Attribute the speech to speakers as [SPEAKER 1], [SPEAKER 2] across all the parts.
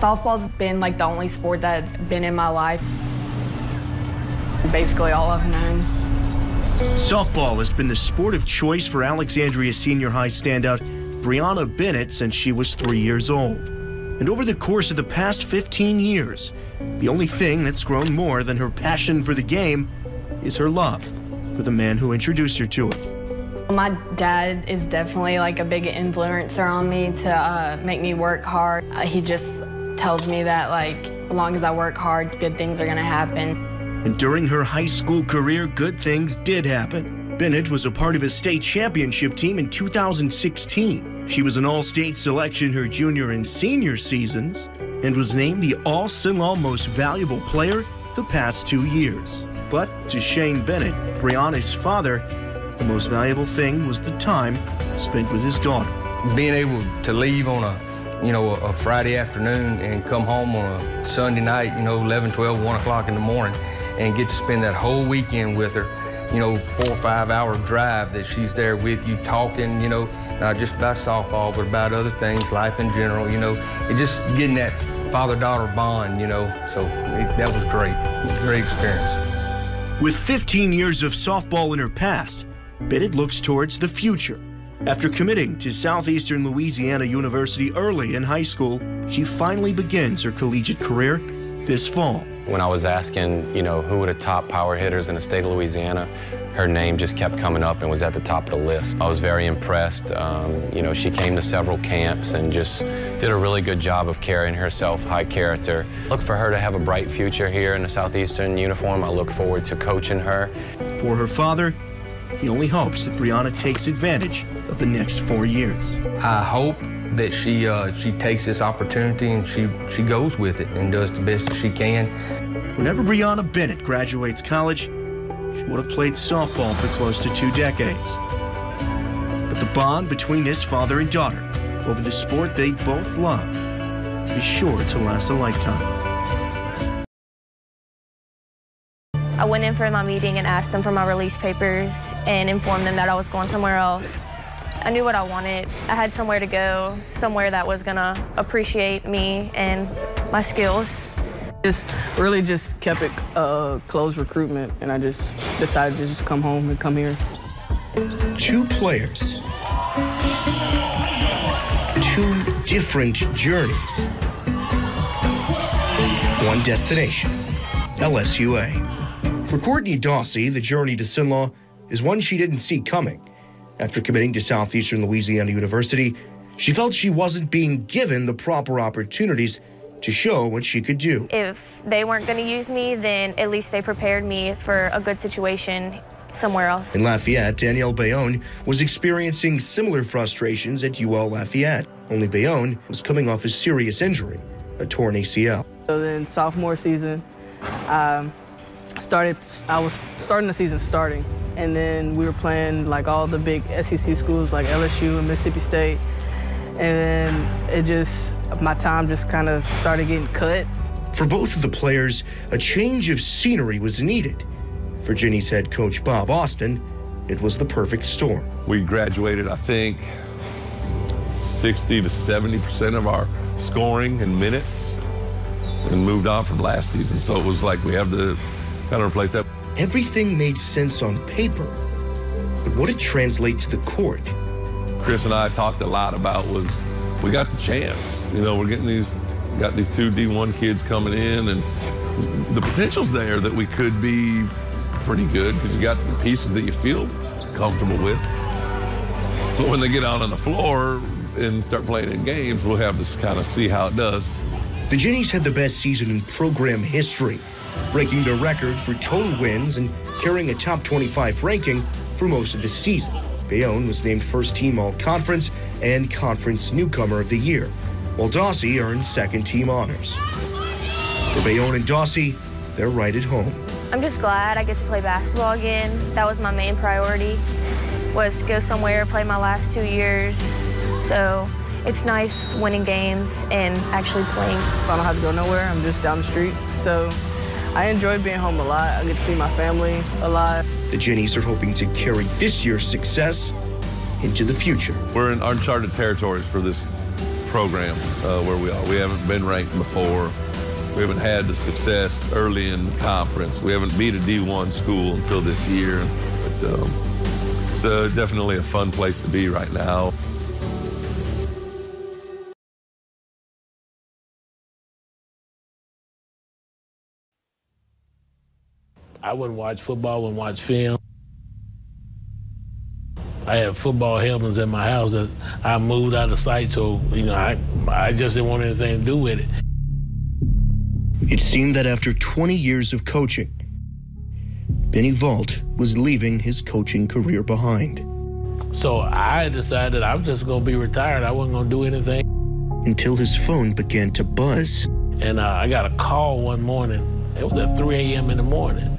[SPEAKER 1] Softball's been like the only sport that's been in my life. Basically all I've known.
[SPEAKER 2] Softball has been the sport of choice for Alexandria Senior High standout Brianna Bennett since she was 3 years old. And over the course of the past 15 years, the only thing that's grown more than her passion for the game is her love for the man who introduced her to it.
[SPEAKER 1] My dad is definitely like a big influencer on me to make me work hard. He just tells me that like, as long as I work hard, good things are gonna happen.
[SPEAKER 2] And during her high school career, good things did happen. Bennett was a part of a state championship team in 2016. She was an all-state selection her junior and senior seasons and was named the All-St. Most Valuable Player the past 2 years. But to Shane Bennett, Brianna's father, the most valuable thing was the time spent with his daughter.
[SPEAKER 3] Being able to leave on a Friday afternoon and come home on a Sunday night, 11, 12, 1 o'clock in the morning, and get to spend that whole weekend with her, 4 or 5 hour drive that she's there with you talking, not just about softball, but about other things, life in general, it just getting that father-daughter bond, so that was great. Great experience.
[SPEAKER 2] With 15 years of softball in her past, Bennett looks towards the future. After committing to Southeastern Louisiana University early in high school, she finally begins her collegiate career this fall.
[SPEAKER 4] When I was asking, who were the top power hitters in the state of Louisiana, her name just kept coming up and was at the top of the list. I was very impressed. She came to several camps and just did a really good job of carrying herself, high character. Look for her to have a bright future here in the Southeastern uniform. I look forward to coaching her.
[SPEAKER 2] For her father, he only hopes that Brianna takes advantage of the next 4 years.
[SPEAKER 3] I hope that she takes this opportunity and she goes with it and does the best that she can.
[SPEAKER 2] Whenever Brianna Bennett graduates college, she would have played softball for close to 2 decades. But the bond between this father and daughter over the sport they both love is sure to last a lifetime.
[SPEAKER 5] I went in for my meeting and asked them for my release papers and informed them that I was going somewhere else. I knew what I wanted. I had somewhere to go, somewhere that was gonna appreciate me and my skills.
[SPEAKER 6] Really just kept it closed recruitment, and I just decided to just come home and come here.
[SPEAKER 2] 2 players, 2 different journeys, 1 destination, LSUA. For Courtney Dawsey, the journey to Sinlaw is one she didn't see coming. After committing to Southeastern Louisiana University, she felt she wasn't being given the proper opportunities to show what she could do.
[SPEAKER 5] If they weren't going to use me, then at least they prepared me for a good situation somewhere else.
[SPEAKER 2] In Lafayette, Danielle Bayonne was experiencing similar frustrations at UL Lafayette. Only Bayonne was coming off a serious injury, a torn ACL.
[SPEAKER 6] So then sophomore season, I was starting the season starting, and then we were playing like all the big SEC schools like LSU and Mississippi State, and then my time just kind of started getting cut.
[SPEAKER 2] For both of the players, a change of scenery was needed. For Ginny's head coach Bob Austin, it was the perfect storm.
[SPEAKER 7] We graduated, I think, 60 to 70% of our scoring and minutes and moved on from last season. So it was like we have to kind of replace that.
[SPEAKER 2] Everything made sense on paper, but what it translate to the court?
[SPEAKER 7] Chris and I talked a lot about was we got the chance. We're getting got these 2 D1 kids coming in, and the potential's there that we could be pretty good because you got the pieces that you feel comfortable with. But when they get out on the floor and start playing in games, we'll have to kind of see how it does.
[SPEAKER 2] The Ginnies had the best season in program history, breaking the record for total wins and carrying a top 25 ranking for most of the season. Bayonne was named first team all-conference and conference newcomer of the year, while Dawsey earned second team honors. For Bayonne and Dawsey, they're right at home.
[SPEAKER 5] I'm just glad I get to play basketball again. That was my main priority, was to go somewhere, play my last 2 years. So it's nice winning games and actually playing.
[SPEAKER 6] I don't have to go nowhere, I'm just down the street. So I enjoy being home a lot. I get to see my family a lot.
[SPEAKER 2] The Ginnies are hoping to carry this year's success into the future.
[SPEAKER 7] We're in uncharted territories for this program where we are. We haven't been ranked before. We haven't had the success early in the conference. We haven't beat a D1 school until this year. But, it's definitely a fun place to be right now.
[SPEAKER 8] I wouldn't watch football, wouldn't watch film. I have football helmets in my house that I moved out of sight, so, you know, I just didn't want anything to do with it.
[SPEAKER 2] It seemed that after 20 years of coaching, Benny Vault was leaving his coaching career behind.
[SPEAKER 8] So I decided I was just going to be retired. I wasn't going to do anything.
[SPEAKER 2] Until his phone began to buzz.
[SPEAKER 8] And I got a call one morning. It was at 3 a.m. in the morning.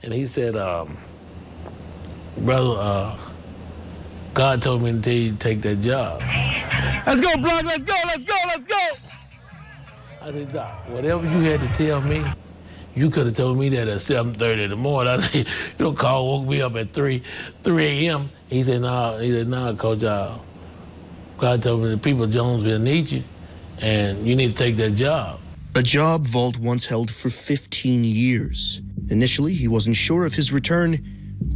[SPEAKER 8] And he said, brother, God told me to tell you to take that job. Let's go, Block, let's go, let's go, let's go. I said, Doc, whatever you had to tell me, you could have told me that at 7:30 in the morning. I said, you know, call woke me up at 3 a.m. He said, no, Coach, God told me the people of Jonesville need you, and you need to take that job.
[SPEAKER 2] A job Vault once held for 15 years. Initially, he wasn't sure if his return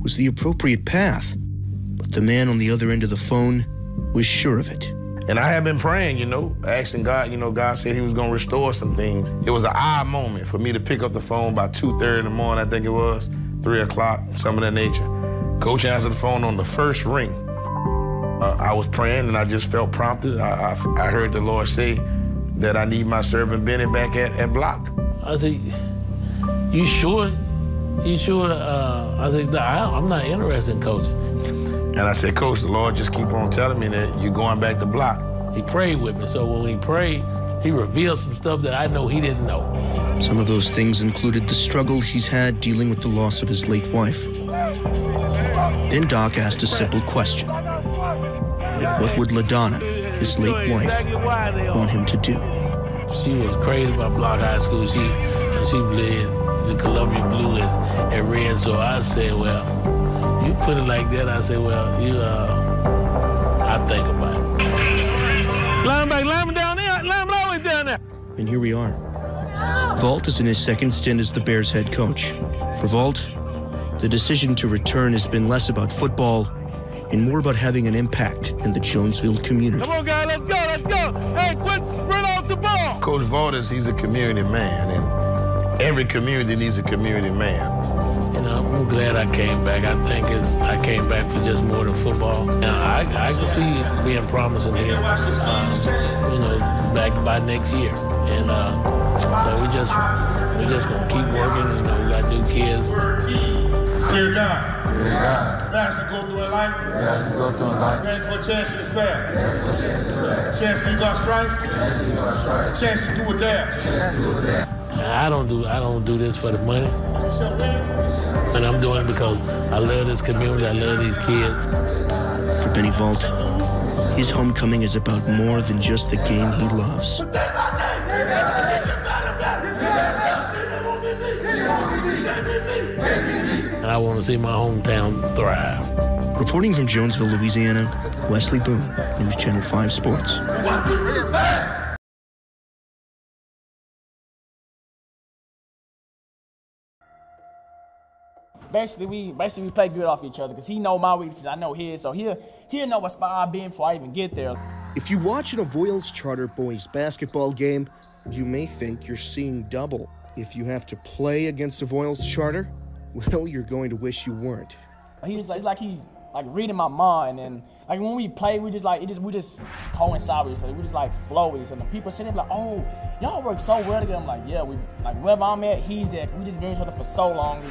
[SPEAKER 2] was the appropriate path, but the man on the other end of the phone was sure of it.
[SPEAKER 9] And I had been praying, you know, asking God, you know, God said he was going to restore some things. It was an eye moment for me to pick up the phone by 2:30 in the morning, I think it was, 3 o'clock, some of that nature. Coach answered the phone on the first ring. I was praying and I just felt prompted. I heard the Lord say that I need my servant Benny back at Block.
[SPEAKER 8] I said, you sure? You sure? I said, I'm not interested in coaching.
[SPEAKER 9] And I said, Coach, the Lord just keep on telling me that you're going back to Block.
[SPEAKER 8] He prayed with me, so when he prayed, he revealed some stuff that I know he didn't know.
[SPEAKER 2] Some of those things included the struggle he's had dealing with the loss of his late wife. Then Doc asked a simple question. What would LaDonna, his late wife, want him to do?
[SPEAKER 8] She was crazy about Block High School. She bled the Columbia blue and red, so I said, well, you put it like that, I said, well, I'll think about it. Line down there, line always down there.
[SPEAKER 2] And here we are. Vault is in his second stint as the Bears head coach. For Vault, the decision to return has been less about football and more about having an impact in the Jonesville community.
[SPEAKER 8] Come on, guys, let's go, let's go. Hey, quit spread off the ball.
[SPEAKER 9] Coach Vault he's a community man, and every community needs a community man.
[SPEAKER 8] You know, I'm glad I came back. I think I came back for just more than football. Now, I can see it being promising here, you know, back by next year. And so we just gonna keep working. You know, we got new kids.
[SPEAKER 10] Dear God. Pastor, go through a life. Ready for a chance to fair. A chance to you got strike. A chance to do a dare.
[SPEAKER 8] I don't do this for the money. And I'm doing it because I love this community, I love these kids.
[SPEAKER 2] For Benny Vault, his homecoming is about more than just the game he loves.
[SPEAKER 8] And I want to see my hometown thrive.
[SPEAKER 2] Reporting from Jonesville, Louisiana, Wesley Boone, News Channel 5 Sports.
[SPEAKER 11] Basically, we play good off each other because he know my weaknesses, I know his, so he'll know what spot I've been before I even get there.
[SPEAKER 2] If you watch an Avoyelles Charter boys basketball game, you may think you're seeing double. If you have to play against Avoyelles Charter, well, you're going to wish you weren't.
[SPEAKER 11] He's like he's reading my mind, and like when we play, we just coincide with each other. We just like flow with each other. People sitting there like, oh, y'all work so well together. I'm like, yeah, we like wherever I'm at, he's at. We just been with each other for so long.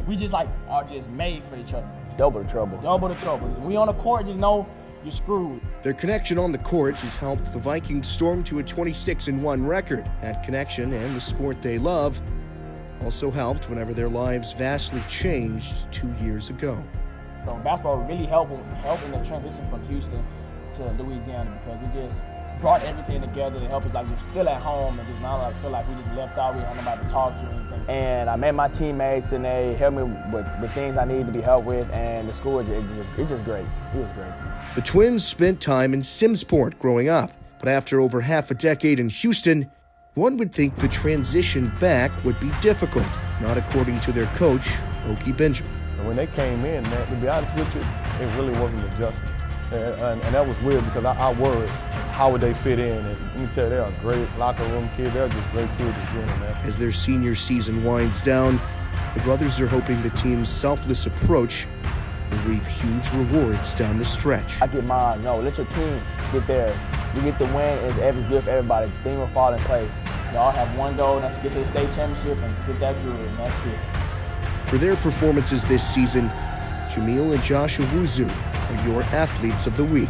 [SPEAKER 11] We just are just made for each other.
[SPEAKER 12] Double the trouble.
[SPEAKER 11] Double the trouble. When we on the court, just know you're screwed.
[SPEAKER 2] Their connection on the court has helped the Vikings storm to a 26-1 record. That connection and the sport they love also helped whenever their lives vastly changed 2 years ago.
[SPEAKER 11] So basketball really helped in the transition from Houston to Louisiana because brought everything together to help us like just feel at home and just not like feel like we just left out, we had nobody to talk to or anything. And I met my teammates and they helped me with things I needed to be helped with, and the school, it's just great. It was great.
[SPEAKER 2] The twins spent time in Simsport growing up, but after over half a decade in Houston, one would think the transition back would be difficult, not according to their coach, Okie Benjamin.
[SPEAKER 12] And when they came in, man, to be honest with you, it really wasn't an adjustment. And that was weird because I worried how would they fit in. And let me tell you, they're a great locker room kid. They're just great kids again, man.
[SPEAKER 2] As their senior season winds down, the brothers are hoping the team's selfless approach will reap huge rewards down the stretch.
[SPEAKER 11] I get mine. No, let your team get there. We get the win, and it's good for everybody. Things will fall in place. Y'all have one goal, and that's to get to the state championship and get that jewelry, and that's it.
[SPEAKER 2] For their performances this season, Jamil and Josh Owusu are your athletes of the week.